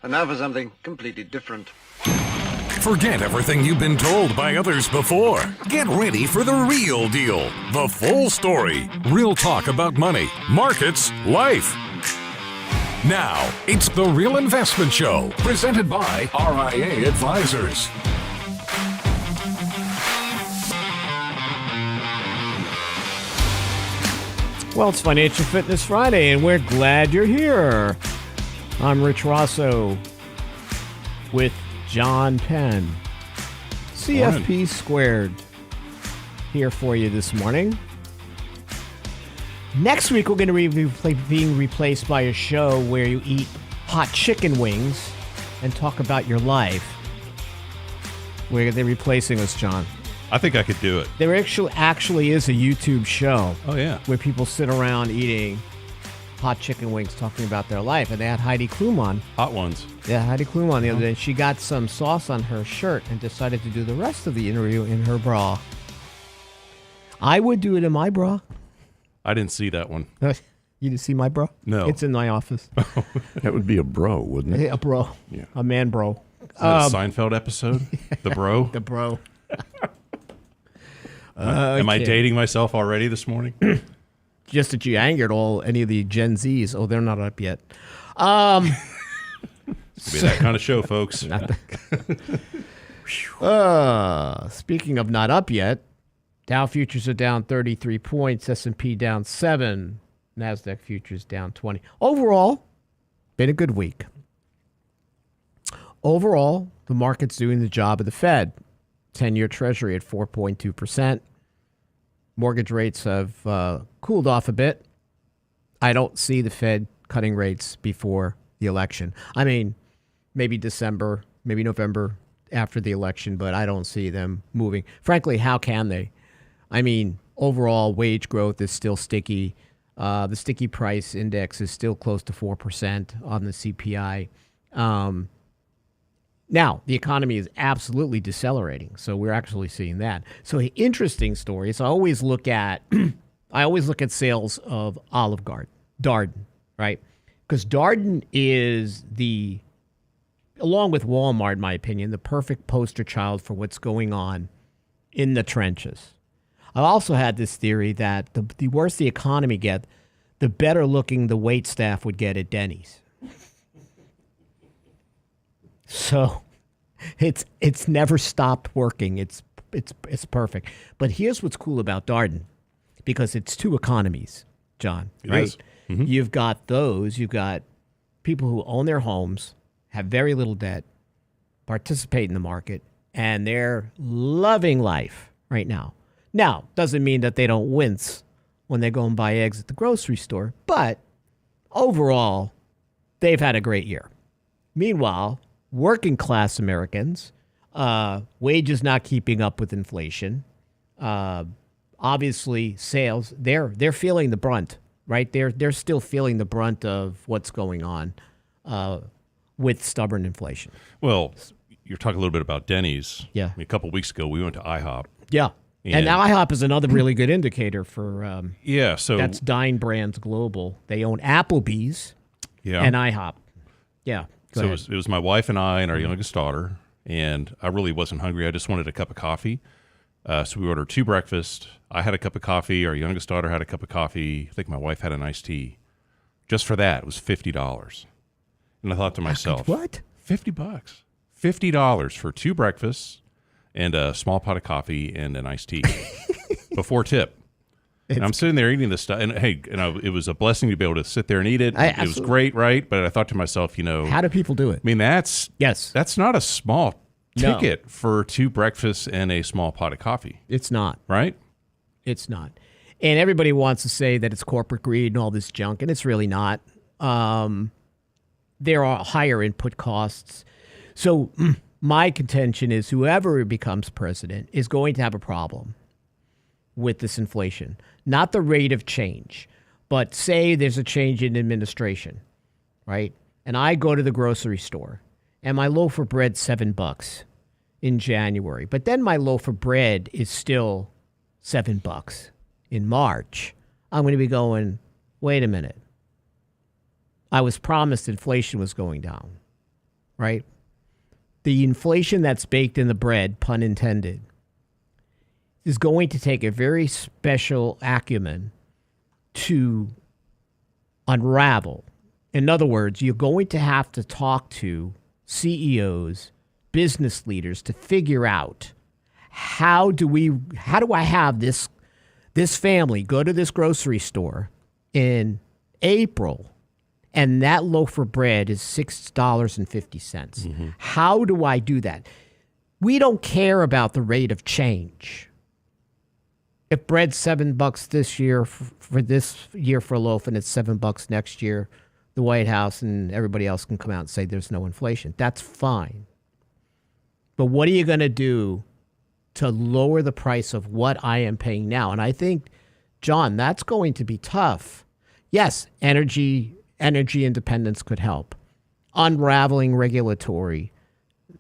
And now for something completely different. Forget everything you've been told by others before. Get ready for the real deal, the full story. Real talk about money, markets, life. Now, it's The Real Investment Show, presented by RIA Advisors. Well, it's Financial Fitness Friday, and we're glad you're here. I'm Rich Rosso with John Penn, CFP Squared, here for you this morning. Next week, we're going to be being replaced by a show where you eat hot chicken wings and talk about your life. Where they're replacing us, John. I think I could do it. There actually is a YouTube show. Oh, yeah. Where people sit around eating hot chicken wings talking about their life. And they had Heidi Klum on. Hot ones. Yeah, Heidi Klum on the other day. She got some sauce on her shirt and decided to do the rest of the interview in her bra. I would do it in my bra. I didn't see that one. You didn't see my bra? No. It's in my office. That would be a bro, wouldn't it? A bro. Yeah. A man bro. Is that a Seinfeld episode? The bro? The bro. Am I dating myself already this morning? Just that you angered any of the Gen Zs. Oh, they're not up yet. It's be that kind of show, folks. Speaking of not up yet, Dow futures are down 33 points, S&P down 7, NASDAQ futures down 20. Overall, been a good week. Overall, the market's doing the job of the Fed. 10-year Treasury at 4.2%. Mortgage rates have cooled off a bit. I don't see the Fed cutting rates before the election. I mean, maybe December, maybe November after the election, but I don't see them moving. Frankly, how can they? I mean, overall wage growth is still sticky. The sticky price index is still close to 4% on the CPI. Now, the economy is absolutely decelerating, so we're actually seeing that. So, an interesting story is I always look at sales of Olive Darden, right? Because Darden is along with Walmart, in my opinion, the perfect poster child for what's going on in the trenches. I also had this theory that the worse the economy gets, the better looking the wait staff would get at Denny's. So it's never stopped working. It's perfect. But here's what's cool about Darden, because it's two economies, John. Right? Mm-hmm. You've got people who own their homes, have very little debt, participate in the market, and they're loving life right now. Now, doesn't mean that they don't wince when they go and buy eggs at the grocery store, but overall, they've had a great year. Meanwhile, working class Americans, wages not keeping up with inflation, obviously sales, they're feeling the brunt, right? They're still feeling the brunt of what's going on with stubborn inflation. Well, you're talking a little bit about Denny's. Yeah. A couple of weeks ago, we went to IHOP. Yeah. And IHOP is another really good indicator for so that's Dine Brands Global. They own Applebee's and IHOP. Yeah. So it was my wife and I and our youngest daughter, and I really wasn't hungry. I just wanted a cup of coffee. So we ordered 2 breakfasts. I had a cup of coffee. Our youngest daughter had a cup of coffee. I think my wife had an iced tea. Just for that, it was $50. And I thought to myself, what? $50. $50 for 2 breakfasts and a small pot of coffee and an iced tea before tip. And I'm sitting there eating this stuff, and hey, it was a blessing to be able to sit there and eat it. It was great, right? But I thought to myself, how do people do it? I mean, that's not a small ticket for 2 breakfasts and a small pot of coffee. It's not. Right? It's not. And everybody wants to say that it's corporate greed and all this junk, and it's really not. There are higher input costs. So my contention is whoever becomes president is going to have a problem with this inflation. Not the rate of change, but say there's a change in administration, right? And I go to the grocery store and my loaf of bread's $7 in January, but then my loaf of bread is still $7 in March. I'm going to be going, wait a minute. I was promised inflation was going down. right? The inflation that's baked in the bread, pun intended, is going to take a very special acumen to unravel. In other words, you're going to have to talk to CEOs, business leaders to figure out how do I have this family go to this grocery store in April and that loaf of bread is $6.50. Mm-hmm. How do I do that? We don't care about the rate of change. If bread's $7 this year for this year for a loaf and it's $7 next year, the White House and everybody else can come out and say there's no inflation. That's fine. But what are you going to do to lower the price of what I am paying now? And I think, John, that's going to be tough. Yes, energy independence could help. Unraveling regulatory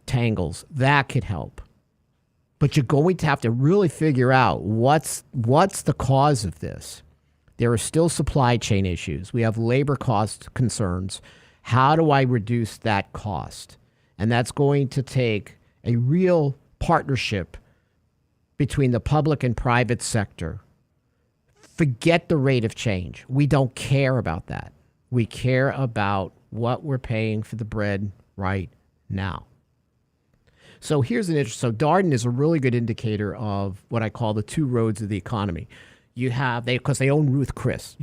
tangles, that could help. But you're going to have to really figure out what's the cause of this. There are still supply chain issues. We have labor cost concerns. How do I reduce that cost? And that's going to take a real partnership between the public and private sector. Forget the rate of change. We don't care about that. We care about what we're paying for the bread right now. So here's an interesting. So Darden is a really good indicator of what I call the two roads of the economy. You have because they own Ruth Chris,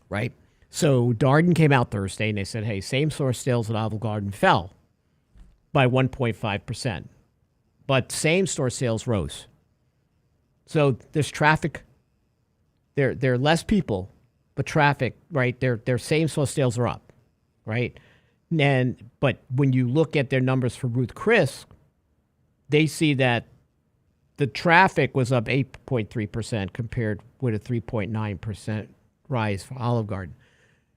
right? So Darden came out Thursday and they said, "Hey, same-store sales at Olive Garden fell by 1.5%, but same-store sales rose." So there's traffic. There are less people, but traffic, right? Their same-store sales are up, right? But when you look at their numbers for Ruth Chris, they see that the traffic was up 8.3% compared with a 3.9% rise for Olive Garden.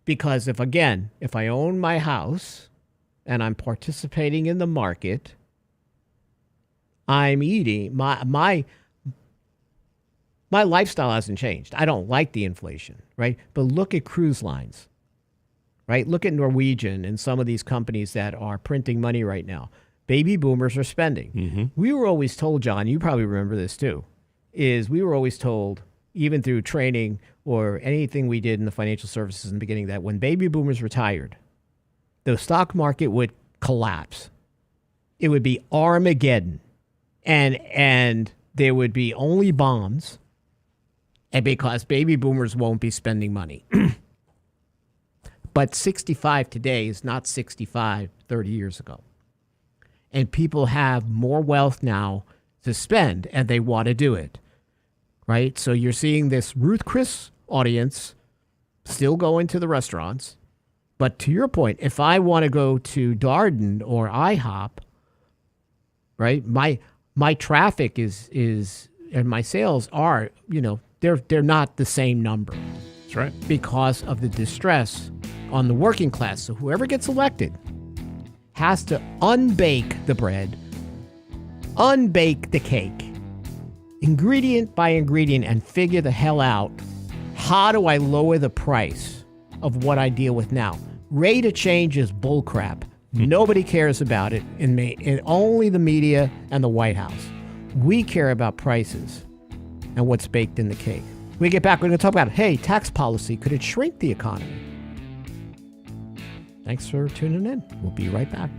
Because if I own my house and I'm participating in the market, I'm eating, my lifestyle hasn't changed. I don't like the inflation, right? But look at cruise lines, right? Look at Norwegian and some of these companies that are printing money right now. Baby boomers are spending. Mm-hmm. We were always told, John, you probably remember this too, is we were always told, even through training or anything we did in the financial services in the beginning, that when baby boomers retired, the stock market would collapse. It would be Armageddon. And there would be only bonds, and because baby boomers won't be spending money. But 65 today is not 65 30 years ago. And people have more wealth now to spend, and they want to do it, right? So you're seeing this Ruth Chris audience still going to the restaurants. But to your point, if I want to go to Darden or IHOP, right, my traffic is and my sales are, they're not the same number. That's right. Because of the distress on the working class. So whoever gets elected has to unbake the bread, unbake the cake, ingredient by ingredient, and figure the hell out, how do I lower the price of what I deal with now? Rate of change is bullcrap. Nobody cares about it in only the media and the White House. We care about prices and what's baked in the cake. When we get back, we're going to talk about, hey, tax policy, could it shrink the economy? Thanks for tuning in. We'll be right back.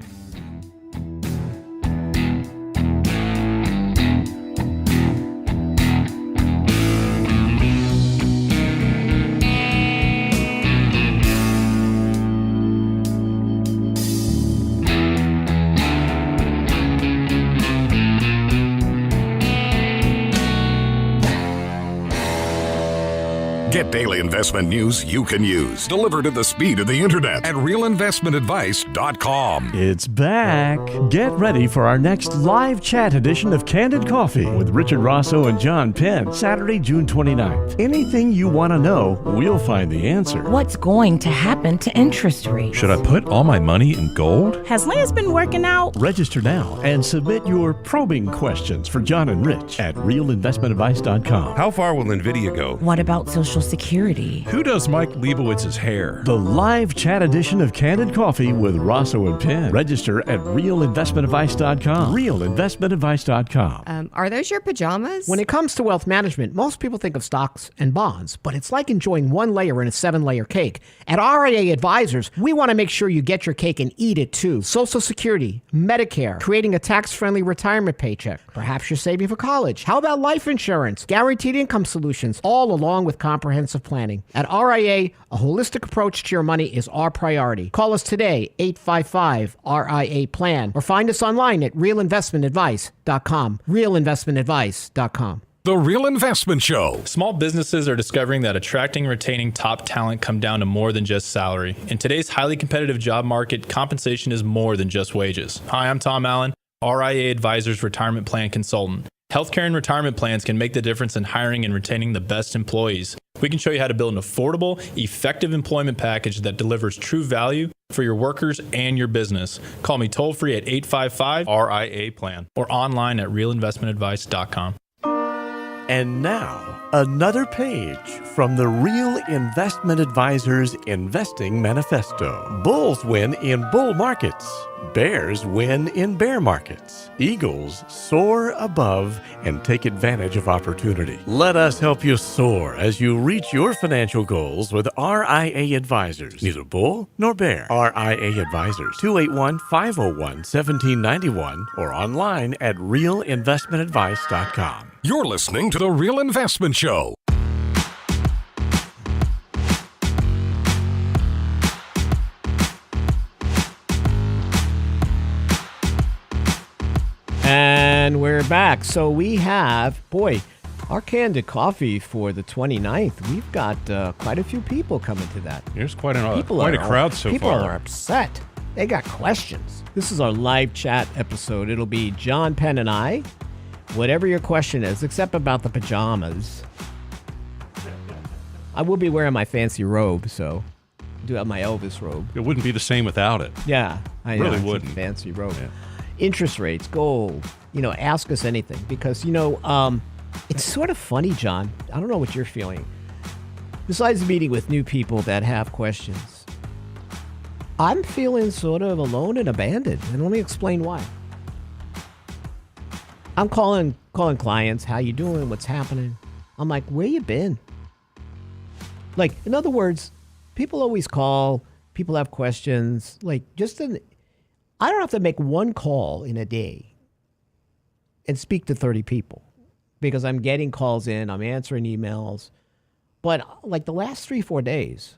Get daily investment news you can use, delivered at the speed of the internet at realinvestmentadvice.com. It's back. Get ready for our next live chat edition of Candid Coffee with Richard Rosso and John Penn, Saturday, June 29th. Anything you want to know, we'll find the answer. What's going to happen to interest rates? Should I put all my money in gold? Has Lance been working out? Register now and submit your probing questions for John and Rich at realinvestmentadvice.com. How far will NVIDIA go? What about Social Security. Who does Mike Leibowitz's hair? The live chat edition of Candid Coffee with Rosso and Penn. Register at realinvestmentadvice.com. Realinvestmentadvice.com. Are those your pajamas? When it comes to wealth management, most people think of stocks and bonds, but it's like enjoying one layer in a 7-layer cake. At RIA Advisors, we want to make sure you get your cake and eat it too. Social Security, Medicare, creating a tax-friendly retirement paycheck. Perhaps you're saving for college. How about life insurance, guaranteed income solutions, all along with comprehensive planning. At RIA, a holistic approach to your money is our priority. Call us today, 855-RIA-PLAN, or find us online at realinvestmentadvice.com. Realinvestmentadvice.com. The Real Investment Show. Small businesses are discovering that attracting and retaining top talent come down to more than just salary. In today's highly competitive job market, compensation is more than just wages. Hi, I'm Tom Allen, RIA Advisors Retirement Plan Consultant. Healthcare and retirement plans can make the difference in hiring and retaining the best employees. We can show you how to build an affordable, effective employment package that delivers true value for your workers and your business. Call me toll-free at 855-RIA-PLAN or online at realinvestmentadvice.com. And now, another page from the Real Investment Advisors Investing Manifesto. Bulls win in bull markets. Bears win in bear markets. Eagles soar above and take advantage of opportunity. Let us help you soar as you reach your financial goals with RIA Advisors. Neither bull nor bear. RIA Advisors, 281-501-1791 or online at realinvestmentadvice.com. You're listening to The Real Investment Show. And we're back. So we have, our Candid Coffee for the 29th. We've got quite a few people coming to that. There's quite a crowd so people far. People are upset. They got questions. This is our live chat episode. It'll be John, Penn, and I. Whatever your question is, except about the pajamas. I will be wearing my fancy robe, so I do have my Elvis robe. It wouldn't be the same without it. Yeah, I know. Really It's a wouldn't. fancy robe. Yeah. Interest rates, gold, ask us anything. Because, it's sort of funny, John. I don't know what you're feeling. Besides meeting with new people that have questions, I'm feeling sort of alone and abandoned. And let me explain why. I'm calling clients, how you doing, what's happening? I'm like, where you been? Like, in other words, people always call, people have questions. Like, I don't have to make one call in a day and speak to 30 people because I'm getting calls in, I'm answering emails. But like the last 3-4 days,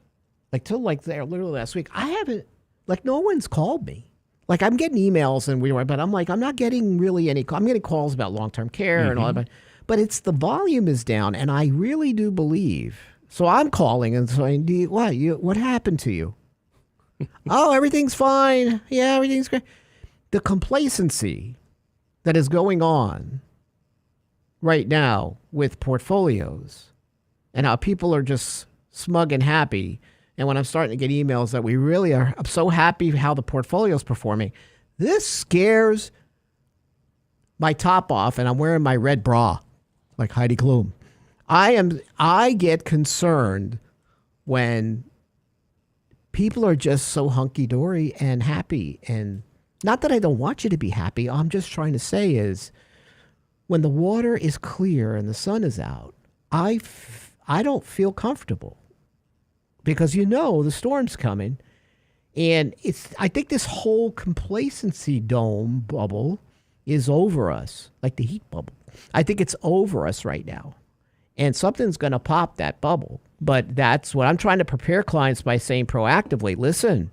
like till like literally last week, I haven't, like no one's called me. Like I'm getting emails but I'm like, I'm not getting really any, I'm getting calls about long-term care and all that. But it's the volume is down and I really do believe. So I'm calling and saying, what happened to you? Oh, everything's fine. Yeah, everything's great. The complacency that is going on right now with portfolios and how people are just smug and happy. And when I'm starting to get emails that we really are, I'm so happy how the portfolio is performing. This scares my top off and I'm wearing my red bra like Heidi Klum. I get concerned when people are just so hunky-dory and happy. And not that I don't want you to be happy. I'm just trying to say is when the water is clear and the sun is out, I don't feel comfortable because the storm's coming. And I think this whole complacency dome bubble is over us, like the heat bubble. I think it's over us right now. And something's going to pop that bubble. But that's what I'm trying to prepare clients by saying proactively, listen,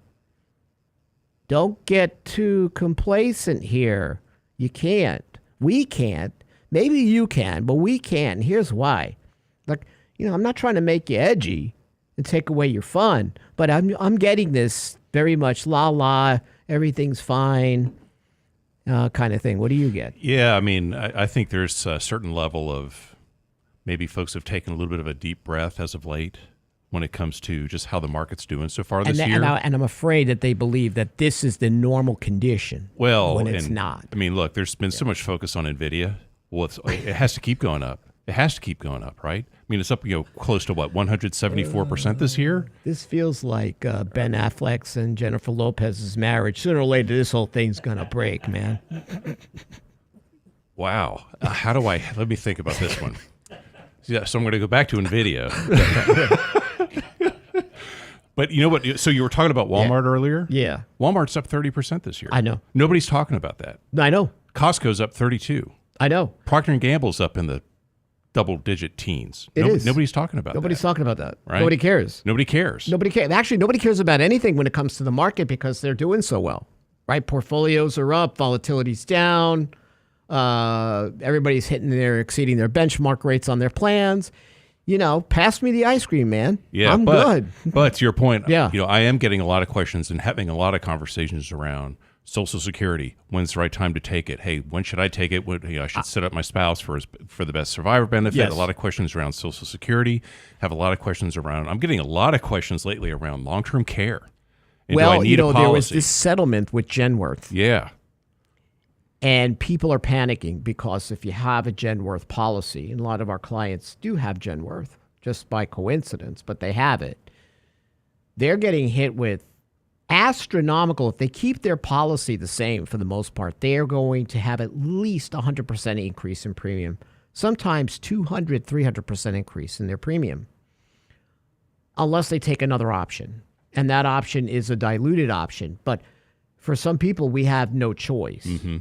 don't get too complacent here. You can't. We can't. Maybe you can, but we can't. And here's why. Like, I'm not trying to make you edgy and take away your fun, but I'm getting this very much la, everything's fine kind of thing. What do you get? Yeah, I mean, I think there's a certain level of maybe folks have taken a little bit of a deep breath as of late when it comes to just how the market's doing so far this year. And I'm afraid that they believe that this is the normal condition when it's not. I mean, look, there's been so much focus on NVIDIA. Well, it has to keep going up. It has to keep going up, right? I mean, it's up, close to what, 174% this year? This feels like Ben Affleck's and Jennifer Lopez's marriage. Sooner or later, this whole thing's going to break, man. Wow. Let me think about this one. Yeah, so I'm going to go back to NVIDIA. But you know what? So you were talking about Walmart earlier? Yeah. Walmart's up 30% this year. I know. Nobody's talking about that. I know. Costco's up 32. I know. Procter & Gamble's up in the double-digit teens. It is. Nobody's talking about Nobody's that. talking about that. Right? Nobody cares. Nobody cares. Nobody cares. Actually, nobody cares about anything when it comes to the market because they're doing so well, right? Portfolios are up, volatility's down. Everybody's exceeding their benchmark rates on their plans. Pass me the ice cream, man. Yeah, I'm good. But to your point, Yeah. I am getting a lot of questions and having a lot of conversations around Social Security. When's the right time to take it? Hey, when should I take it? I should set up my spouse for the best survivor benefit. Yes. A lot of questions around Social Security. Have a lot of questions around. I'm getting a lot of questions lately around long-term care. And do I need a policy? There was this settlement with Genworth. Yeah. And people are panicking because if you have a Genworth policy, and a lot of our clients do have Genworth just by coincidence, but they have it, they're getting hit with astronomical. If they keep their policy the same for the most part, they're going to have at least 100% increase in premium, sometimes 200, 300% increase in their premium, unless they take another option. And that option is a diluted option. But for some people, we have no choice. Mm-hmm.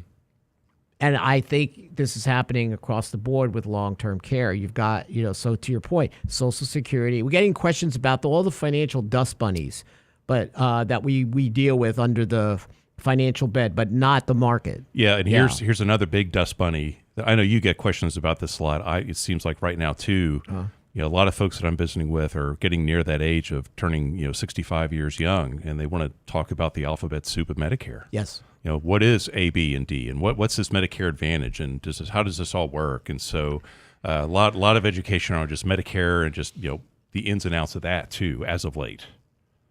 And I think this is happening across the board with long-term care. You've got, so to your point, Social Security. We're getting questions about all the financial dust bunnies, but that we deal with under the financial bed, but not the market. Yeah, and here's another big dust bunny. I know you get questions about this a lot. It seems like right now too. A lot of folks that I'm visiting with are getting near that age of turning 65 years young, and they want to talk about the alphabet soup of Medicare. Yes. What is A, B, and D, and what's this Medicare Advantage, and how does this all work? And so, a lot of education on just Medicare and just the ins and outs of that too, as of late.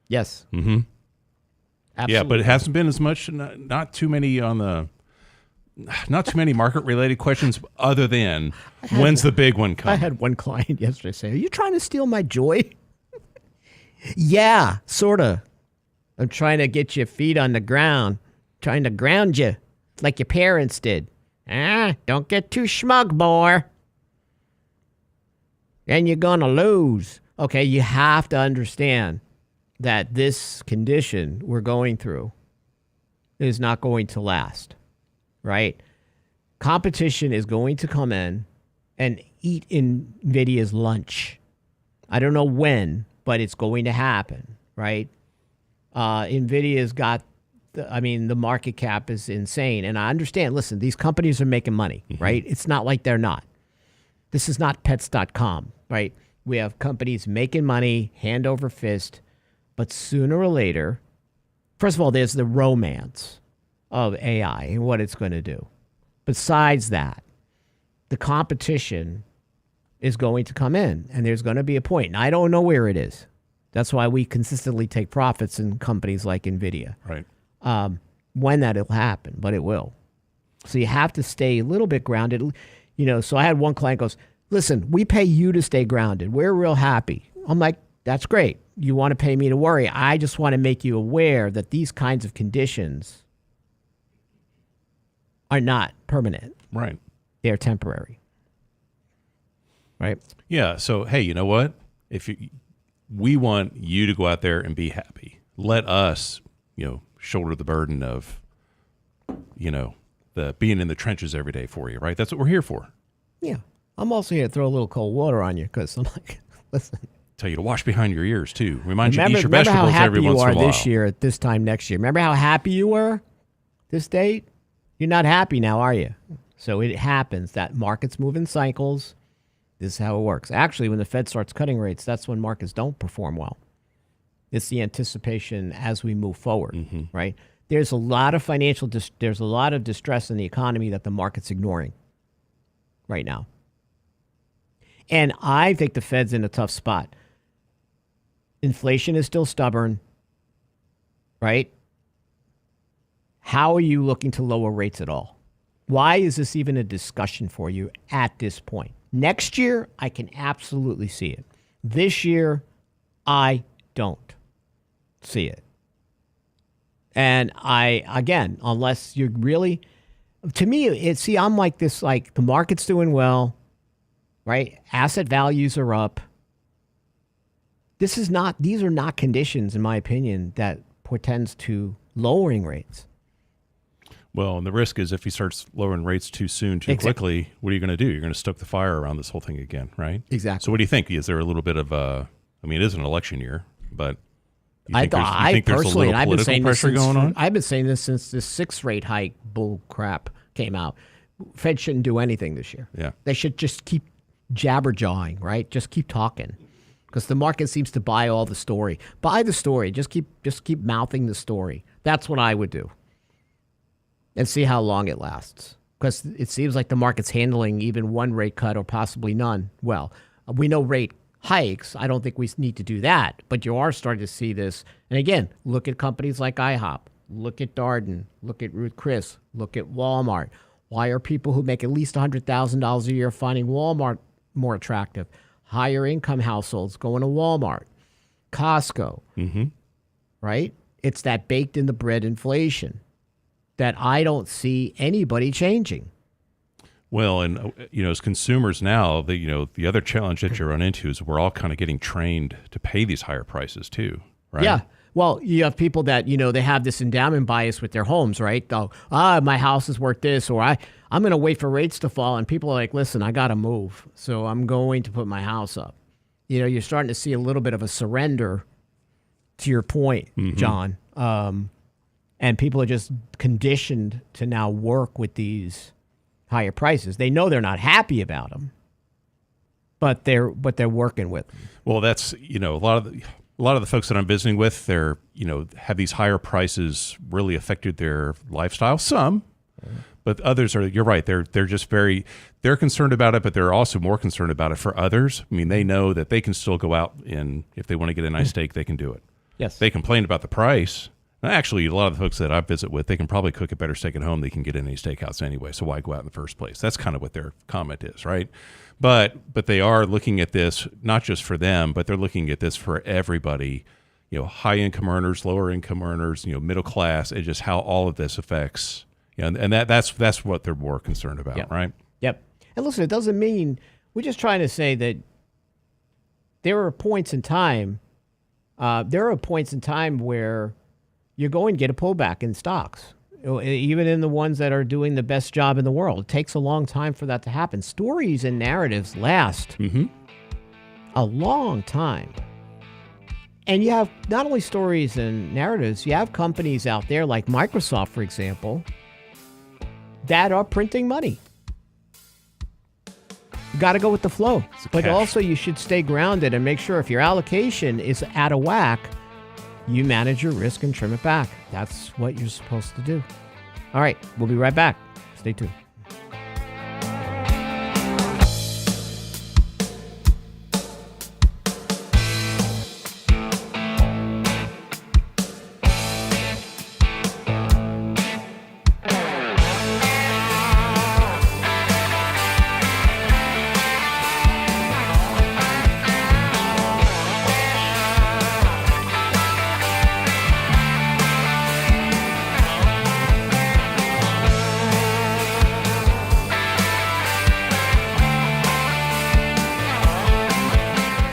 Yes. Mm-hmm. Absolutely. Yeah, but it hasn't been as much. Not too many market related questions, other than when's the big one coming? I had one client yesterday say, "Are you trying to steal my joy?" Yeah, sorta. I'm trying to get your feet on the ground. Trying to ground you like your parents did. Don't get too smug, boy. Then you're going to lose. Okay, you have to understand that this condition we're going through is not going to last, right? Competition is going to come in and eat NVIDIA's lunch. I don't know when, but it's going to happen, right? NVIDIA's got the market cap is insane. And I understand, listen, these companies are making money, right? It's not like they're not. This is not pets.com, right? We have companies making money, hand over fist, but sooner or later, first of all, there's the romance of AI and what it's going to do. Besides that, the competition is going to come in, and there's going to be a point. And I don't know where it is. That's why we consistently take profits in companies like NVIDIA. Right. When that'll happen, but it will. So you have to stay a little bit grounded. So I had one client goes, "Listen, we pay you to stay grounded. We're real happy." I'm like, "That's great. You want to pay me to worry. I just want to make you aware that these kinds of conditions are not permanent. Right. They're temporary." Right? Yeah. So, hey, you know what? We want you to go out there and be happy. Let us, shoulder the burden of, the being in the trenches every day for you, right? That's what we're here for. Yeah. I'm also here to throw a little cold water on you because I'm like, listen. Tell you to wash behind your ears too. Remind you to eat your Remember how vegetables happy every you once in are a while. this year at this time next year. Remember how happy you were this date? You're not happy now, are you? So it happens that markets move in cycles. This is how it works. Actually, when the Fed starts cutting rates, that's when markets don't perform well. It's the anticipation as we move forward, right? There's a lot of there's a lot of distress in the economy that the market's ignoring right now. And I think the Fed's in a tough spot. Inflation is still stubborn, right? How are you looking to lower rates at all? Why is this even a discussion for you at this point? Next year, I can absolutely see it. This year, I don't see it. And again, unless you're really, to me, I'm like this, like the market's doing well, right? Asset values are up. These are not conditions, in my opinion, that portends to lowering rates. Well, and the risk is if he starts lowering rates too soon, too quickly, what are you going to do? You're going to stoke the fire around this whole thing again, right? Exactly. So what do you think? Is there a little bit of it is an election year, but I think there's a little political pressure going on? I've been saying this since the 6th rate hike bull crap came out. Fed shouldn't do anything this year. Yeah. They should just keep jabber-jawing, right? Just keep talking. Because the market seems to buy all the story. Buy the story. Just keep mouthing the story. That's what I would do. And see how long it lasts. Because it seems like the market's handling even one rate cut or possibly none. Well, we know rate hikes. I don't think we need to do that. But you are starting to see this. And again, look at companies like IHOP. Look at Darden. Look at Ruth Chris. Look at Walmart. Why are people who make at least $100,000 a year finding Walmart more attractive? Higher income households going to Walmart, Costco, right? It's that baked in the bread inflation that I don't see anybody changing. Well, and as consumers now, the other challenge that you run into is we're all kind of getting trained to pay these higher prices too, right? Yeah. Well, you have people that, they have this endowment bias with their homes, right? My house is worth this, or I'm going to wait for rates to fall. And people are like, listen, I got to move. So I'm going to put my house up. You're starting to see a little bit of a surrender to your point, John. And people are just conditioned to now work with these higher prices. They know they're not happy about them, but they're working with them. Well, that's, a lot of the folks that I'm visiting with, they're, have these higher prices really affected their lifestyle? Some, but others you're right. They're just they're concerned about it, but they're also more concerned about it for others. I mean, they know that they can still go out and if they want to get a nice steak, they can do it. Yes. They complain about the price. Actually, a lot of the folks that I visit with, they can probably cook a better steak at home. They can get in any steakhouse anyway. So why go out in the first place? That's kind of what their comment is, right? But they are looking at this not just for them, but they're looking at this for everybody. High income earners, lower income earners, middle class, and just how all of this affects. And that's what they're more concerned about, right? Yep. And listen, it doesn't mean we're just trying to say that there are points in time. Where you're going to get a pullback in stocks, even in the ones that are doing the best job in the world. It takes a long time for that to happen. Stories and narratives last a long time. And you have not only stories and narratives, you have companies out there like Microsoft, for example, that are printing money. You got to go with the flow. But also you should stay grounded and make sure if your allocation is out of whack, you manage your risk and trim it back. That's what you're supposed to do. All right, we'll be right back. Stay tuned.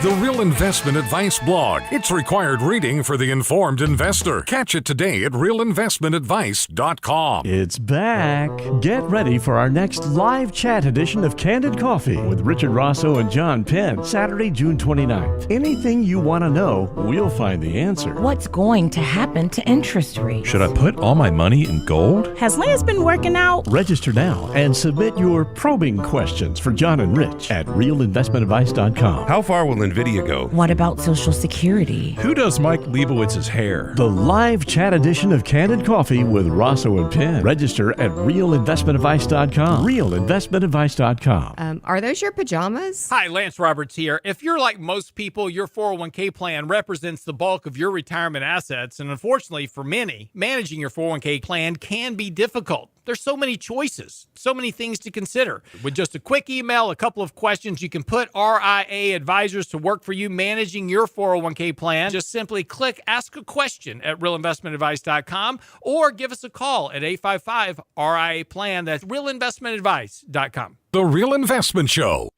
The Real Investment Advice blog. It's required reading for the informed investor. Catch it today at realinvestmentadvice.com. It's back. Get ready for our next live chat edition of Candid Coffee with Richard Rosso and John Penn, Saturday, June 29th. Anything you want to know, we'll find the answer. What's going to happen to interest rates? Should I put all my money in gold? Has Lance been working out? Register now and submit your probing questions for John and Rich at realinvestmentadvice.com. How far will NVIDIA go Chicago. What about Social Security? Who does Mike Leibowitz's hair? The live chat edition of Candid Coffee with Rosso and Penn. Register at realinvestmentadvice.com. Realinvestmentadvice.com. Are those your pajamas? Hi, Lance Roberts here. If you're like most people, your 401k plan represents the bulk of your retirement assets. And unfortunately for many, managing your 401k plan can be difficult. There's so many choices, so many things to consider. With just a quick email, a couple of questions, you can put RIA advisors to work for you managing your 401k plan. Just simply click Ask a Question at realinvestmentadvice.com or give us a call at 855-RIA-PLAN. That's realinvestmentadvice.com. The Real Investment Show.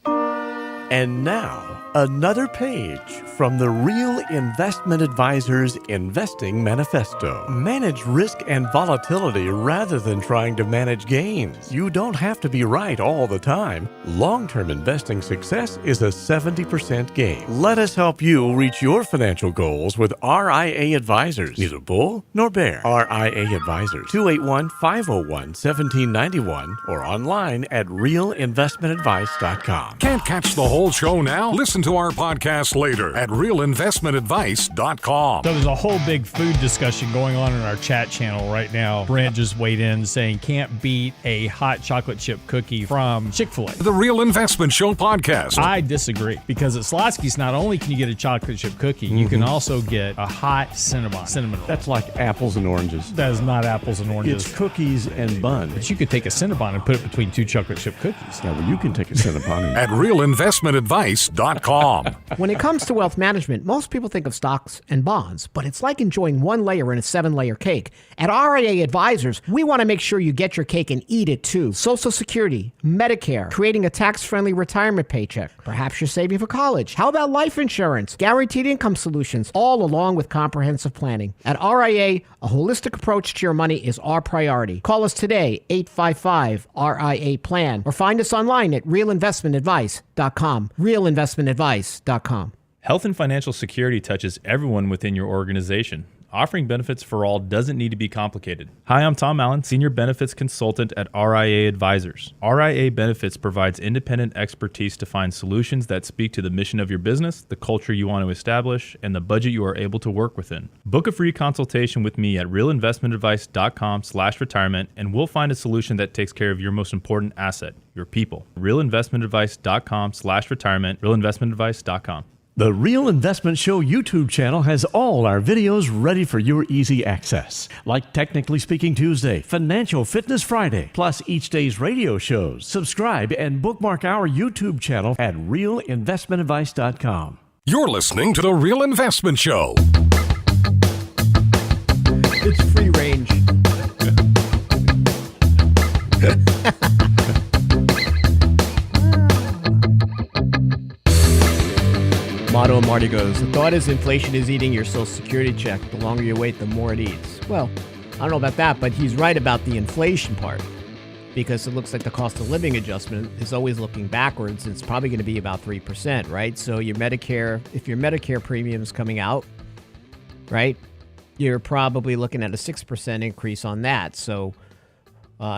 And now, another page from the Real Investment Advisors Investing Manifesto. Manage risk and volatility rather than trying to manage gains. You don't have to be right all the time. Long-term investing success is a 70% gain. Let us help you reach your financial goals with RIA Advisors. Neither bull nor bear. RIA Advisors, 281-501-1791 or online at realinvestmentadvice.com. Can't catch the whole show now? Listen to our podcast later at realinvestmentadvice.com. So there's a whole big food discussion going on in our chat channel right now. Brent just weighed in saying can't beat a hot chocolate chip cookie from Chick-fil-A. The Real Investment Show podcast. I disagree because at Slotsky's not only can you get a chocolate chip cookie, you can also get a hot cinnamon roll. That's like apples and oranges. That is not apples and oranges. It's cookies and bun. But you could take a Cinnabon and put it between two chocolate chip cookies. Yeah, well, you can take a Cinnabon at realinvestmentadvice.com. When it comes to wealth management, most people think of stocks and bonds, but it's like enjoying one layer in a 7-layer cake. At RIA Advisors, we want to make sure you get your cake and eat it too. Social Security, Medicare, creating a tax-friendly retirement paycheck. Perhaps you're saving for college. How about life insurance, guaranteed income solutions, all along with comprehensive planning. At RIA, a holistic approach to your money is our priority. Call us today, 855-RIA-PLAN, or find us online at realinvestmentadvice.com. Realinvestmentadvice.com. Health and financial security touches everyone within your organization. Offering benefits for all doesn't need to be complicated. Hi, I'm Tom Allen, Senior Benefits Consultant at RIA Advisors. RIA Benefits provides independent expertise to find solutions that speak to the mission of your business, the culture you want to establish, and the budget you are able to work within. Book a free consultation with me at realinvestmentadvice.com/retirement, and we'll find a solution that takes care of your most important asset, your people. realinvestmentadvice.com/retirement, realinvestmentadvice.com. The Real Investment Show YouTube channel has all our videos ready for your easy access, like Technically Speaking Tuesday, Financial Fitness Friday, plus each day's radio shows. Subscribe and bookmark our YouTube channel at realinvestmentadvice.com. You're listening to The Real Investment Show. It's free range. Motto of Marty goes, the thought is inflation is eating your Social Security check. The longer you wait, the more it eats. Well, I don't know about that, but he's right about the inflation part because it looks like the cost of living adjustment is always looking backwards. It's probably going to be about 3%, right? So your Medicare, if your Medicare premium is coming out, right, you're probably looking at a 6% increase on that. So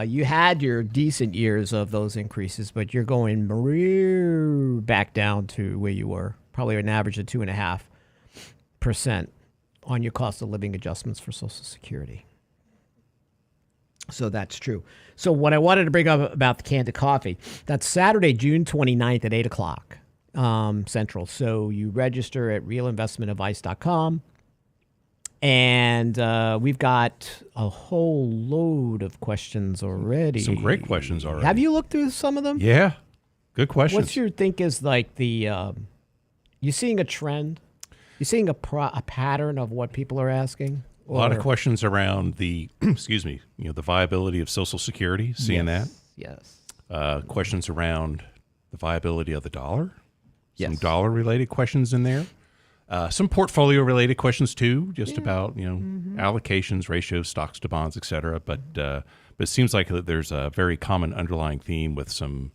you had your decent years of those increases, but you're going back down to where you were. Probably an average of 2.5% on your cost of living adjustments for Social Security. So that's true. So what I wanted to bring up about the Candid Coffee, that's Saturday, June 29th at 8 o'clock Central. So you register at realinvestmentadvice.com. And we've got a whole load of questions already. Some great questions already. Have you looked through some of them? Yeah. Good questions. What's your think is like the... you seeing a trend? You seeing a pattern of what people are asking? A lot of questions around the, excuse me, the viability of Social Security, seeing that. Yes. Questions around the viability of the dollar. Yes. Some dollar-related questions in there. Some portfolio-related questions too, just about allocations, ratios, stocks to bonds, et cetera. But it seems like there's a very common underlying theme with some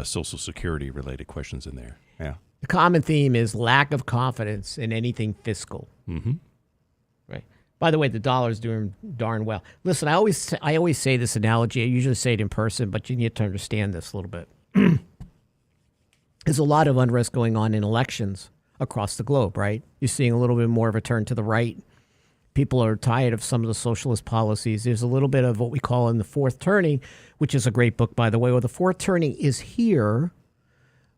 Social Security-related questions in there. Yeah. The common theme is lack of confidence in anything fiscal. Mm-hmm. Right. By the way, the dollar's doing darn well. Listen, I always say this analogy. I usually say it in person, but you need to understand this a little bit. There's a lot of unrest going on in elections across the globe, right? You're seeing a little bit more of a turn to the right. People are tired of some of the socialist policies. There's a little bit of what we call in the fourth turning, which is a great book, by the way. Well, the fourth turning is here,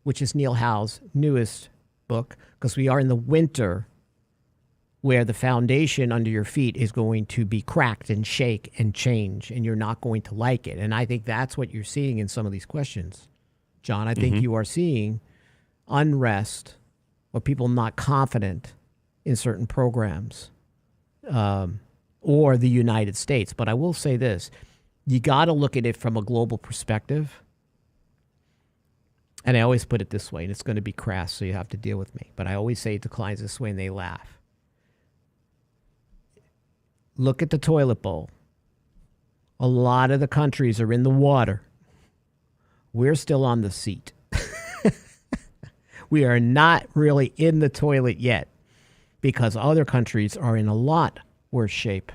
which is Neil Howe's newest book, because we are in the winter where the foundation under your feet is going to be cracked and shake and change, and you're not going to like it. And I think that's what you're seeing in some of these questions, John. I think you are seeing unrest or people not confident in certain programs. Or the United States. But I will say this, you got to look at it from a global perspective. And I always put it this way, and it's going to be crass, so you have to deal with me. But I always say it to clients this way, and they laugh. Look at the toilet bowl. A lot of the countries are in the water. We're still on the seat. We are not really in the toilet yet, because other countries are in a lot worse shape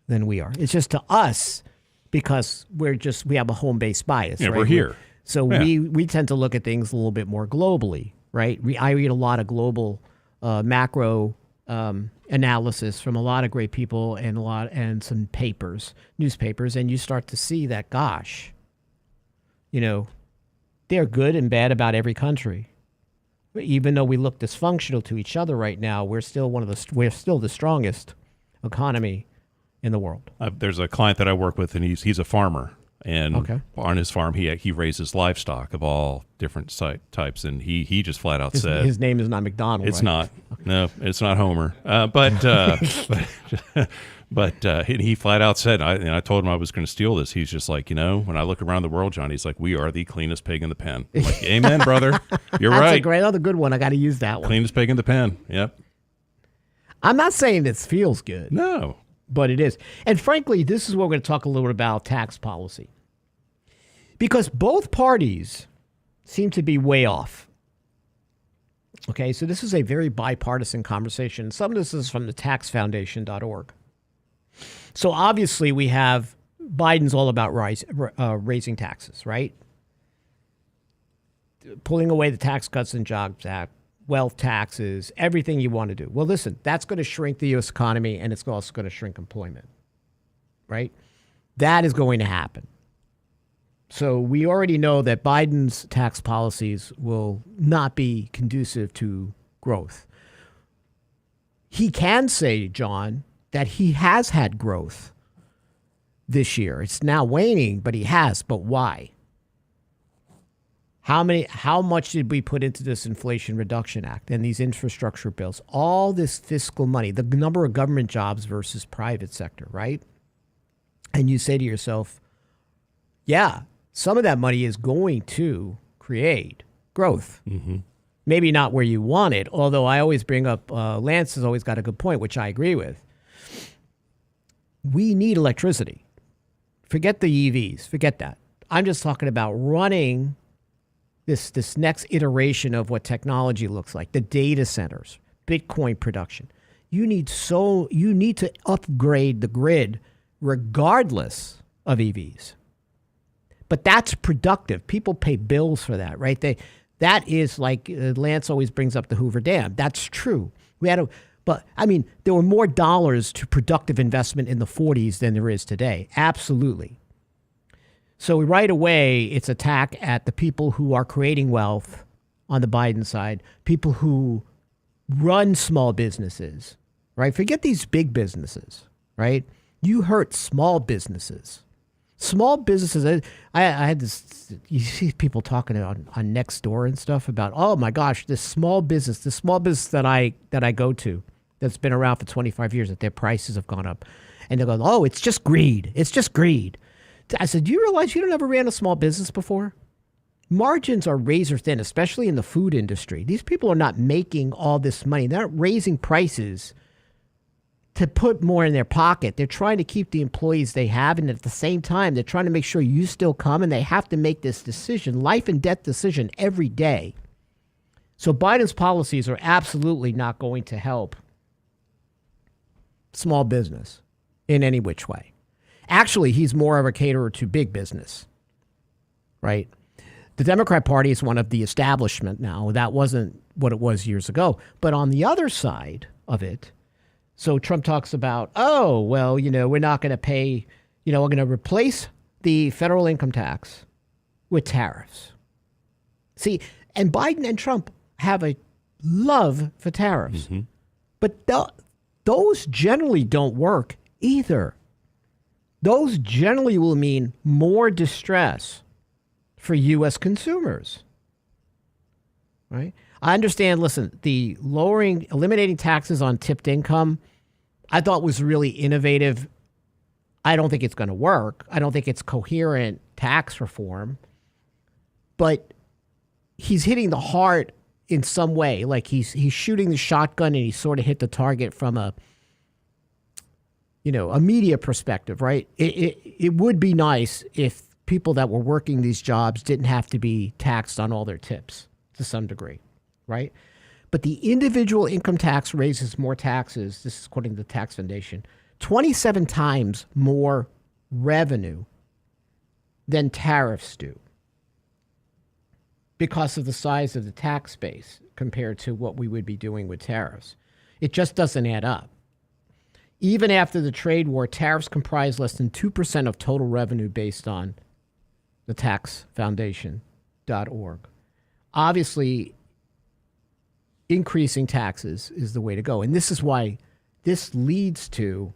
than we are. It's just to us because we have a home-based bias. Yeah, right? we're here. So we tend to look at things a little bit more globally, right? I read a lot of global macro analysis from a lot of great people and some newspapers, and you start to see that, gosh, they're good and bad about every country. Even though we look dysfunctional to each other right now, we're still the strongest economy in the world. There's a client that I work with, and he's a farmer, and on his farm he raises livestock of all different types, and he just flat out said his name is not McDonald. It's right? not. Okay. No, it's not Homer. But he flat out said, I told him I was going to steal this. He's just like, when I look around the world, John, he's like, we are the cleanest pig in the pen. I'm like, amen, brother. You're That's right. a great, another good one. I got to use that one. Cleanest pig in the pen. Yep. I'm not saying this feels good. No. But it is. And frankly, this is what we're going to talk a little bit about tax policy. Because both parties seem to be way off. Okay, so this is a very bipartisan conversation. Some of this is from the taxfoundation.org. So obviously we have Biden's all about raising taxes, right? Pulling away the Tax Cuts and Jobs Act, wealth taxes, everything you want to do. Well, listen, that's going to shrink the U.S. economy, and it's also going to shrink employment, right? That is going to happen. So we already know that Biden's tax policies will not be conducive to growth. He can say, John, that he has had growth this year. It's now waning, but he has. But why? How much did we put into this Inflation Reduction Act and these infrastructure bills? All this fiscal money, the number of government jobs versus private sector, right? And you say to yourself, yeah, some of that money is going to create growth. Mm-hmm. Maybe not where you want it, although I always bring up, Lance has always got a good point, which I agree with. We need electricity. Forget the EVs. Forget that. I'm just talking about running this next iteration of what technology looks like, the data centers, Bitcoin production. You need to upgrade the grid regardless of EVs. But that's productive. People pay bills for that, right? That is like Lance always brings up the Hoover Dam. That's true. But there were more dollars to productive investment in the 40s than there is today. Absolutely. So right away, it's attack at the people who are creating wealth on the Biden side, people who run small businesses, right? Forget these big businesses, right? You hurt small businesses. Small businesses, I had this, you see people talking on Nextdoor and stuff about, oh my gosh, this small business that I go to that's been around for 25 years, that their prices have gone up. And they're going, oh, it's just greed. It's just greed. I said, do you realize you never ran a small business before? Margins are razor thin, especially in the food industry. These people are not making all this money. They're not raising prices to put more in their pocket. They're trying to keep the employees they have, and at the same time, they're trying to make sure you still come, and they have to make this decision, life and death decision, every day. So Biden's policies are absolutely not going to help small business in any which way. Actually, he's more of a caterer to big business, right? The Democrat Party is one of the establishment now. That wasn't what it was years ago. But on the other side of it, so Trump talks about, oh, well, we're not going to pay, we're going to replace the federal income tax with tariffs. See, and Biden and Trump have a love for tariffs. Mm-hmm. But those generally don't work either. Those generally will mean more distress for U.S. consumers, right? I understand, listen, the eliminating taxes on tipped income, I thought was really innovative. I don't think it's going to work. I don't think it's coherent tax reform. But he's hitting the heart in some way. Like he's shooting the shotgun and he sort of hit the target from a media perspective, right? It would be nice if people that were working these jobs didn't have to be taxed on all their tips to some degree, right? But the individual income tax raises more taxes, this is according to the Tax Foundation, 27 times more revenue than tariffs do because of the size of the tax base compared to what we would be doing with tariffs. It just doesn't add up. Even after the trade war, tariffs comprise less than 2% of total revenue based on the taxfoundation.org. Obviously, increasing taxes is the way to go. And this is why this leads to,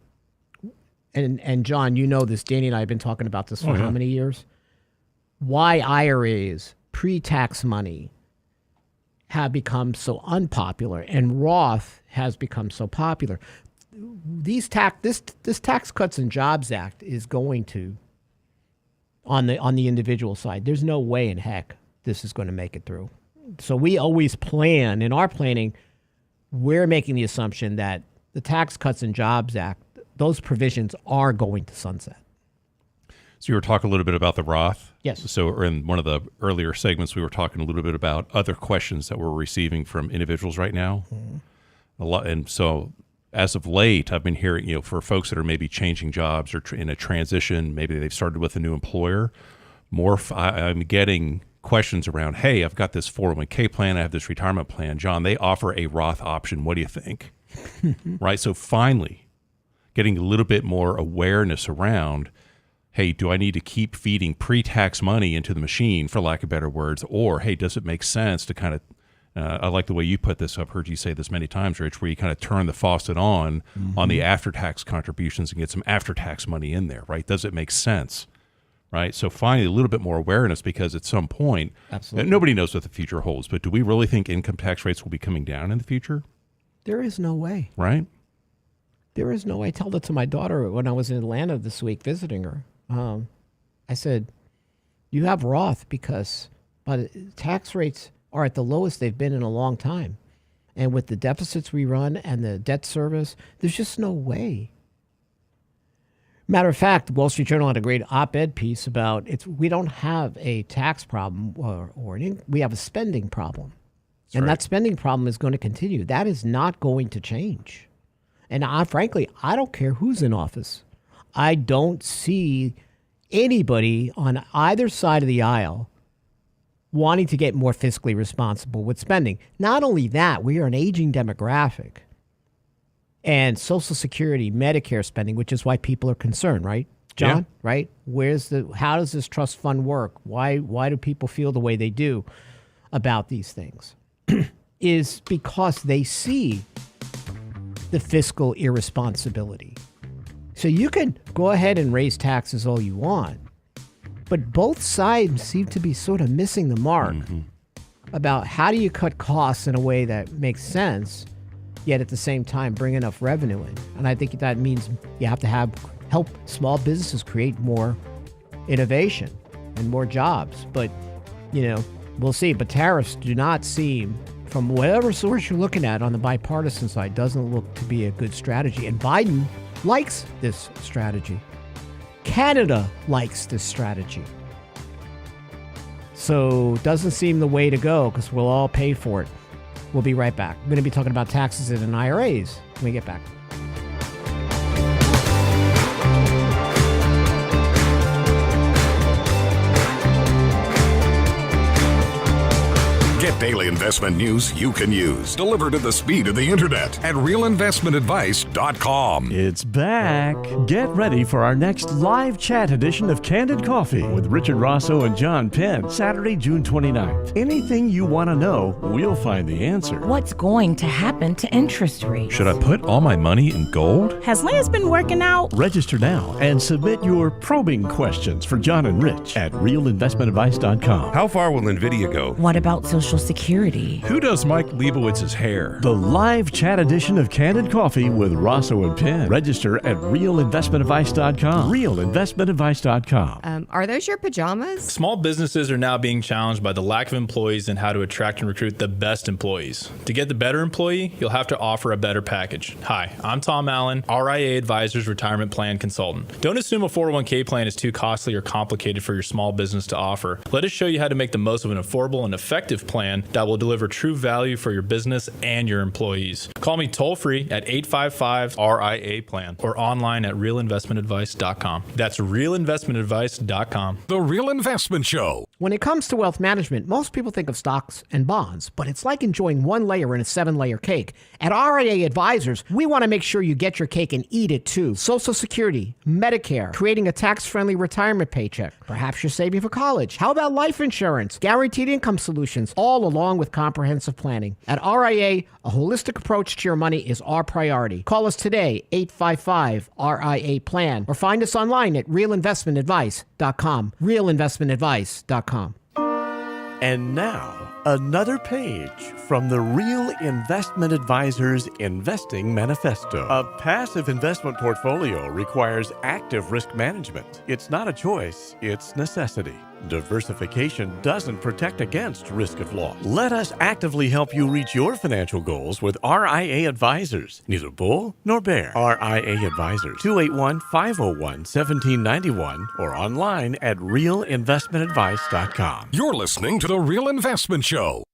and John, you know this, Danny and I have been talking about this for how many years? Why IRAs, pre-tax money, have become so unpopular and Roth has become so popular. This Tax Cuts and Jobs Act is going to, on the individual side, there's no way in heck this is going to make it through. So we always plan, in our planning, we're making the assumption that the Tax Cuts and Jobs Act, those provisions are going to sunset. So you were talking a little bit about the Roth. Yes. So in one of the earlier segments, we were talking a little bit about other questions that we're receiving from individuals right now. Mm-hmm. A lot, and so as of late, I've been hearing, for folks that are maybe changing jobs or in a transition, maybe they've started with a new employer, I'm getting questions around, hey, I've got this 401k plan, I have this retirement plan. John, they offer a Roth option. What do you think? Right? So finally, getting a little bit more awareness around, hey, do I need to keep feeding pre-tax money into the machine, for lack of better words, or, hey, does it make sense to kind of, I like the way you put this. I've heard you say this many times, Rich, where you kind of turn the faucet on the after-tax contributions and get some after-tax money in there, right? Does it make sense, right? So finally, a little bit more awareness, because at some point, nobody knows what the future holds, but do we really think income tax rates will be coming down in the future? There is no way. Right? There is no way. I told it to my daughter when I was in Atlanta this week visiting her. I said, you have Roth because tax rates are at the lowest they've been in a long time. And with the deficits we run and the debt service, there's just no way. Matter of fact, Wall Street Journal had a great op-ed piece about we don't have a tax problem we have a spending problem. That's right. That spending problem is going to continue. That is not going to change. And frankly, I don't care who's in office. I don't see anybody on either side of the aisle wanting to get more fiscally responsible with spending. Not only that, we are an aging demographic. And Social Security, Medicare spending, which is why people are concerned, right, John? Yeah. Right? How does this trust fund work? Why do people feel the way they do about these things? Is because they see the fiscal irresponsibility. So you can go ahead and raise taxes all you want, but both sides seem to be sort of missing the mark about how do you cut costs in a way that makes sense, yet at the same time bring enough revenue in. And I think that means you have to help small businesses create more innovation and more jobs. But, we'll see. But tariffs do not seem, from whatever source you're looking at on the bipartisan side, doesn't look to be a good strategy. And Biden likes this strategy. Canada likes this strategy. So doesn't seem the way to go because we'll all pay for it. We'll be right back. We're going to be talking about taxes and IRAs when we get back. Daily investment news you can use, delivered at the speed of the internet at realinvestmentadvice.com. It's back. Get ready for our next live chat edition of Candid Coffee with Richard Rosso and John Penn, Saturday, June 29th. Anything you want to know, we'll find the answer. What's going to happen to interest rates? Should I put all my money in gold? Has Lance been working out? Register now and submit your probing questions for John and Rich at realinvestmentadvice.com. How far will NVIDIA go? What about Social Security? Who does Mike Leibowitz's hair? The live chat edition of Candid Coffee with Rosso and Penn. Register at realinvestmentadvice.com. Realinvestmentadvice.com. Are those your pajamas? Small businesses are now being challenged by the lack of employees and how to attract and recruit the best employees. To get the better employee, you'll have to offer a better package. Hi, I'm Tom Allen, RIA Advisors Retirement Plan Consultant. Don't assume a 401k plan is too costly or complicated for your small business to offer. Let us show you how to make the most of an affordable and effective plan that will deliver true value for your business and your employees. Call me toll-free at 855-RIA-PLAN or online at realinvestmentadvice.com. That's realinvestmentadvice.com. The Real Investment Show. When it comes to wealth management, most people think of stocks and bonds, but it's like enjoying one layer in a 7-layer cake. At RIA Advisors, we want to make sure you get your cake and eat it too. Social Security, Medicare, creating a tax-friendly retirement paycheck. Perhaps you're saving for college. How about life insurance, guaranteed income solutions, all along with comprehensive planning? At RIA, a holistic approach to your money is our priority. Call us today, 855-RIA-PLAN, or find us online at realinvestmentadvice.com. Realinvestmentadvice.com. And now, another page from the Real Investment Advisors Investing Manifesto. A passive investment portfolio requires active risk management. It's not a choice, it's necessity. Diversification doesn't protect against risk of loss. Let us actively help you reach your financial goals with RIA Advisors. Neither bull nor bear. RIA Advisors, 281-501-1791 or online at realinvestmentadvice.com. You're listening to The Real Investment Show.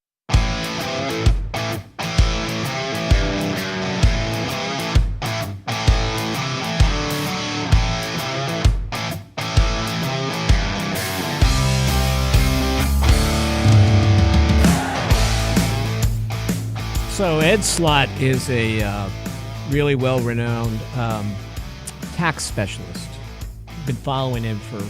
So Ed Slott is a really well-renowned tax specialist. Been following him for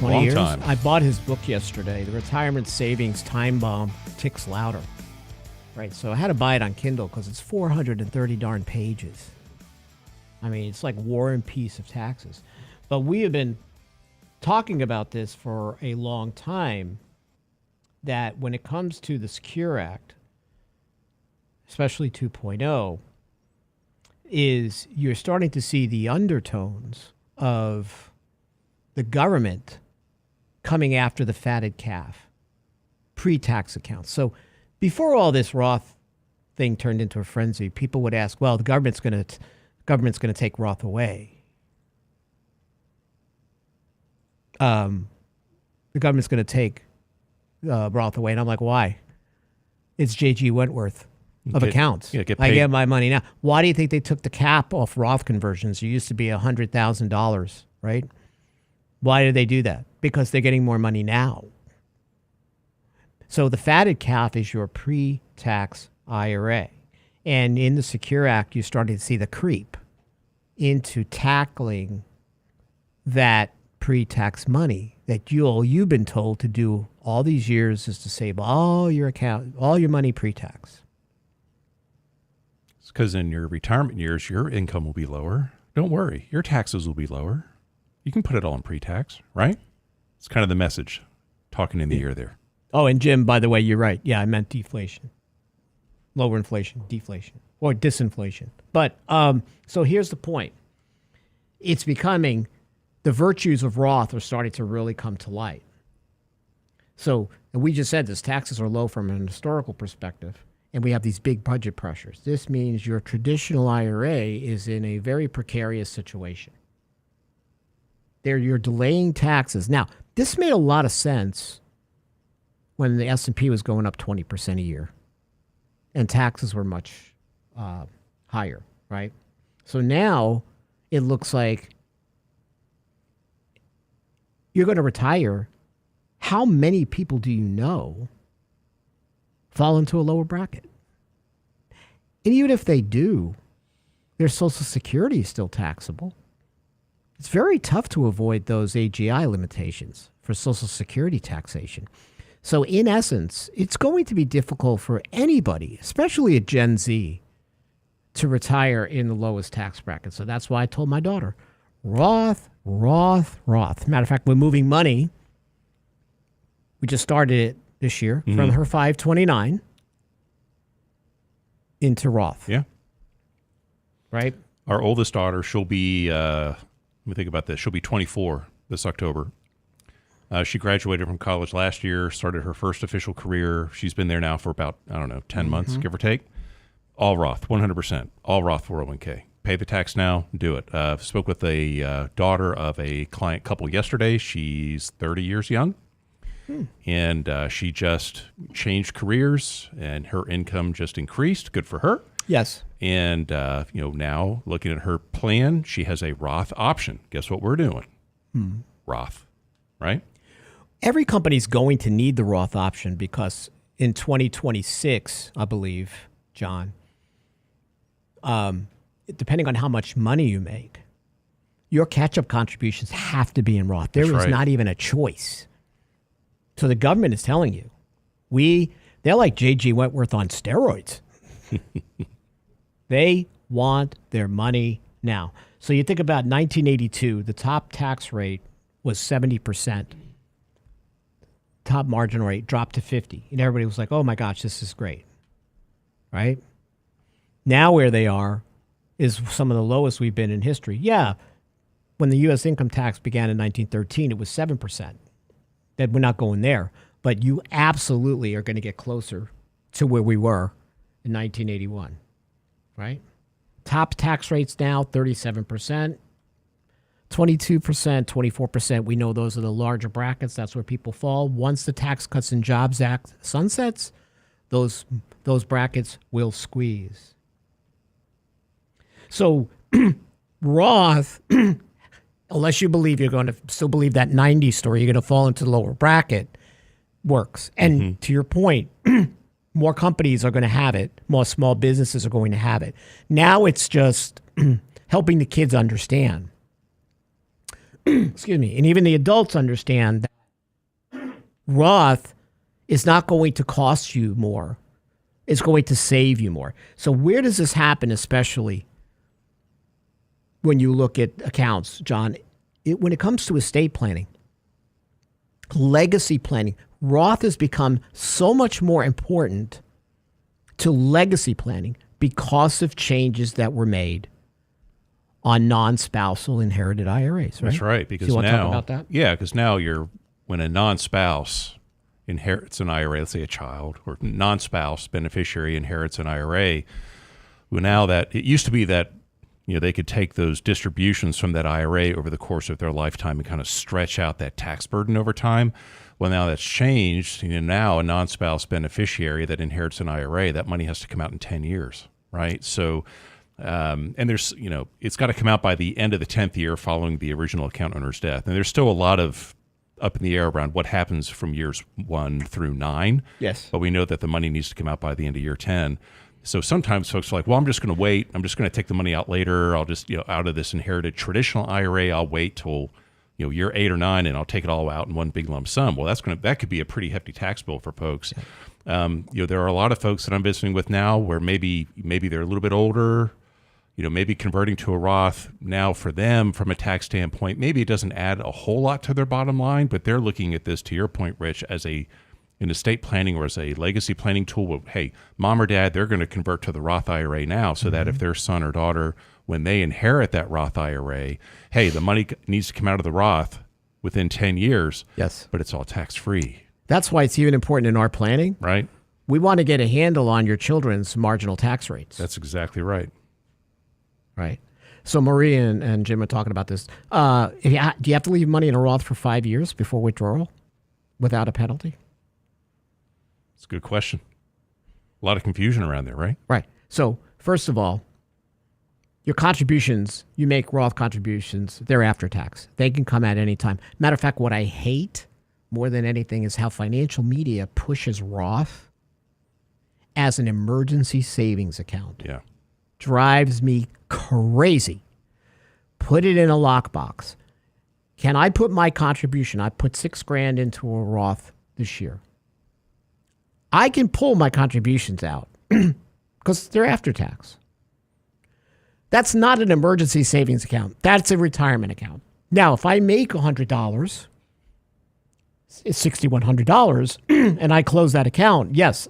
20 years. Long time. I bought his book yesterday, The Retirement Savings Time Bomb Ticks Louder. Right, so I had to buy it on Kindle because it's 430 darn pages. I mean, it's like War and Peace of taxes. But we have been talking about this for a long time, that when it comes to the Secure Act, especially 2.0, is you're starting to see the undertones of the government coming after the fatted calf, pre-tax accounts. So before all this Roth thing turned into a frenzy, people would ask, well, the government's going to take Roth away. The government's going to take Roth away. And I'm like, why? It's J.G. Wentworth of accounts. Yeah, get I paid. get my money now. Why do you think they took the cap off Roth conversions? It used to be $100,000, right? Why did they do that? Because they're getting more money now. So the fatted calf is your pre-tax IRA. And in the Secure Act, you're starting to see the creep into tackling that pre-tax money that you've been told to do all these years is to save all your money pre-tax. It's because in your retirement years, your income will be lower. Don't worry, your taxes will be lower. You can put it all in pre-tax, right? It's kind of the message, talking in the ear there. Oh, and Jim, by the way, you're right. Yeah, I meant deflation. Lower inflation, deflation, or disinflation. But so here's the point. It's becoming, the virtues of Roth are starting to really come to light. So, and we just said this, taxes are low from an historical perspective, and we have these big budget pressures. This means your traditional IRA is in a very precarious situation. You're delaying taxes. Now, this made a lot of sense when the S&P was going up 20% a year and taxes were much higher, right? So now it looks like you're going to retire How many people do you know fall into a lower bracket? And even if they do, their Social Security is still taxable. It's very tough to avoid those AGI limitations for Social Security taxation. So in essence, it's going to be difficult for anybody, especially a Gen Z, to retire in the lowest tax bracket. So that's why I told my daughter, Roth, Roth, Roth. Matter of fact, we're moving money. We just started it this year from her 529 into Roth. Yeah. Right? Our oldest daughter, she'll be, let me think about this. She'll be 24 this October. She graduated from college last year, started her first official career. She's been there now for about, 10 months, give or take. All Roth, 100%. All Roth 401k. Pay the tax now, do it. Spoke with a daughter of a client couple yesterday. She's 30 years young. And she just changed careers, and her income just increased. Good for her. Yes. And, now looking at her plan, she has a Roth option. Guess what we're doing? Roth, right? Every company's going to need the Roth option because in 2026, I believe, John, depending on how much money you make, your catch-up contributions have to be in Roth. There is not even a choice. So the government is telling you, they're like J.G. Wentworth on steroids. They want their money now. So you think about 1982, the top tax rate was 70%. Top marginal rate dropped to 50. And everybody was like, oh my gosh, this is great. Right? Now where they are is some of the lowest we've been in history. Yeah, when the U.S. income tax began in 1913, it was 7%. That we're not going there. But you absolutely are going to get closer to where we were in 1981. Right? Top tax rates now, 37%. 22%, 24%, we know those are the larger brackets. That's where people fall. Once the Tax Cuts and Jobs Act sunsets, those brackets will squeeze. So Roth, unless you believe you're going to still believe that 90 story, you're going to fall into the lower bracket, works. And to your point, more companies are going to have it. More small businesses are going to have it. Now it's just helping the kids understand. Excuse me. And even the adults understand that Roth is not going to cost you more. It's going to save you more. So where does this happen, especially when you look at accounts, John? When it comes to estate planning, legacy planning, Roth has become so much more important to legacy planning because of changes that were made on non-spousal inherited IRAs, right? That's right. Because you want now, to talk about that? Yeah, because now when a non-spouse inherits an IRA, let's say a child, or non-spouse beneficiary inherits an IRA, well, now that it used to be that they could take those distributions from that IRA over the course of their lifetime and kind of stretch out that tax burden over time. Well, now that's changed. Now a non-spouse beneficiary that inherits an IRA, that money has to come out in 10 years, right? So. And there's, it's got to come out by the end of the 10th year following the original account owner's death. And there's still a lot of up in the air around what happens from years 1 through 9. Yes. But we know that the money needs to come out by the end of year 10. So sometimes folks are like, well, I'm just going to wait. I'm just going to take the money out later. I'll just, out of this inherited traditional IRA, I'll wait till, year 8 or 9 and I'll take it all out in one big lump sum. Well, that could be a pretty hefty tax bill for folks. There are a lot of folks that I'm visiting with now where maybe they're a little bit older. Maybe converting to a Roth now for them from a tax standpoint, maybe it doesn't add a whole lot to their bottom line, but they're looking at this, to your point, Rich, as an estate planning or as a legacy planning tool. Well, hey, mom or dad, they're going to convert to the Roth IRA now so that if their son or daughter, when they inherit that Roth IRA, hey, the money needs to come out of the Roth within 10 years. Yes. But it's all tax-free. That's why it's even important in our planning. Right. We want to get a handle on your children's marginal tax rates. That's exactly right. Right. So Marie and Jim are talking about this. Do you have to leave money in a Roth for 5 years before withdrawal without a penalty? It's a good question. A lot of confusion around there, right? Right. So first of all, your contributions, you make Roth contributions, they're after tax. They can come at any time. Matter of fact, what I hate more than anything is how financial media pushes Roth as an emergency savings account. Yeah. Drives me crazy. Put it in a lockbox. Can I put my contribution? I put $6,000 into a Roth this year. I can pull my contributions out because they're after tax. That's not an emergency savings account. That's a retirement account. Now, if I make $100, it's $6,100, and I close that account, yes,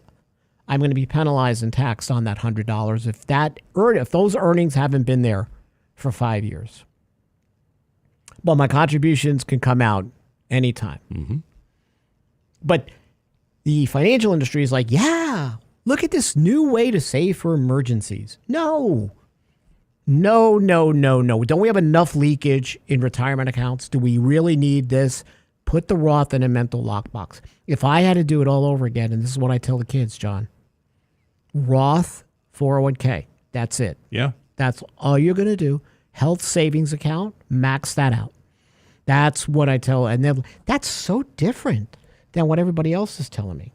I'm going to be penalized and taxed on that $100 if those earnings haven't been there for 5 years. But my contributions can come out anytime. Mm-hmm. But the financial industry is like, yeah, look at this new way to save for emergencies. No. Don't we have enough leakage in retirement accounts? Do we really need this? Put the Roth in a mental lockbox. If I had to do it all over again, and this is what I tell the kids, John, Roth 401k, that's it. Yeah. That's all you're going to do. Health savings account, max that out. That's what I tell. And that's so different than what everybody else is telling me.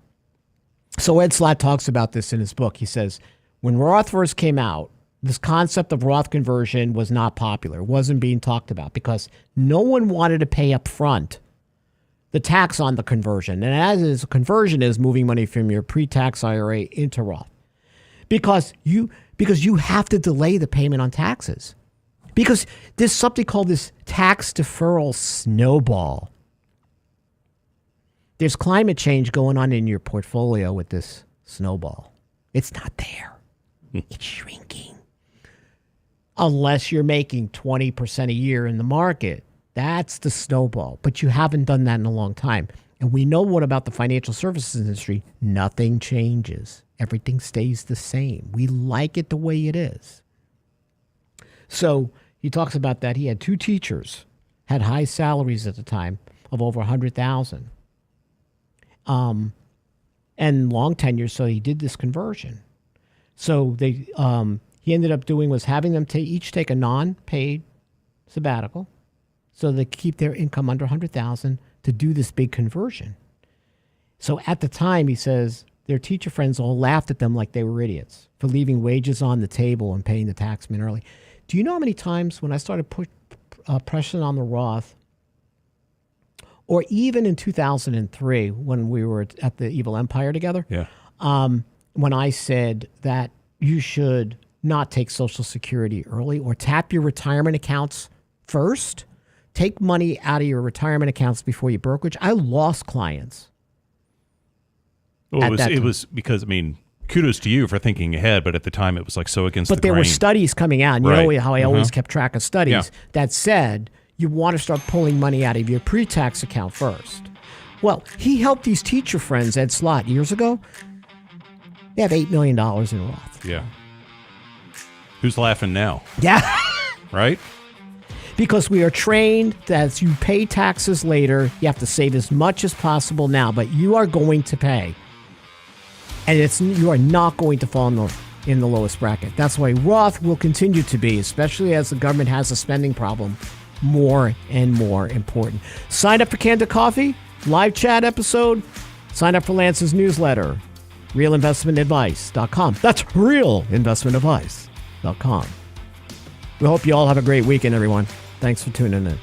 So Ed Slott talks about this in his book. He says, when Roth first came out, this concept of Roth conversion was not popular. It wasn't being talked about because no one wanted to pay up front the tax on the conversion. And as is, conversion is moving money from your pre-tax IRA into Roth. Because you have to delay the payment on taxes. Because there's something called this tax deferral snowball. There's climate change going on in your portfolio with this snowball. It's not there. It's shrinking. Unless you're making 20% a year in the market. That's the snowball. But you haven't done that in a long time. And we know what about the financial services industry? Nothing changes. Everything stays the same. We like it the way it is. So he talks about that. He had 2 teachers, had high salaries at the time of over $100,000. And long tenure, so he did this conversion. So he ended up doing was having them each take a non-paid sabbatical so they keep their income under $100,000 to do this big conversion. So at the time, he says, their teacher friends all laughed at them like they were idiots for leaving wages on the table and paying the taxman early. Do you know how many times when I started pressing on the Roth, or even in 2003 when we were at the Evil Empire together, when I said that you should not take Social Security early or tap your retirement accounts first, take money out of your retirement accounts before you brokerage, I lost clients. Well, it was because, I mean, kudos to you for thinking ahead, but at the time it was like so against the grain. But there were studies coming out, and you know how I always kept track of studies that said you want to start pulling money out of your pre-tax account first. Well, he helped these teacher friends, Ed Slott, years ago. They have $8 million in Roth. Yeah. Who's laughing now? Yeah. Right? Because we are trained that as you pay taxes later, you have to save as much as possible now, but you are going to pay. And you are not going to fall in the lowest bracket. That's why Roth will continue to be, especially as the government has a spending problem, more and more important. Sign up for Candid Coffee, live chat episode. Sign up for Lance's newsletter, realinvestmentadvice.com. That's realinvestmentadvice.com. We hope you all have a great weekend, everyone. Thanks for tuning in.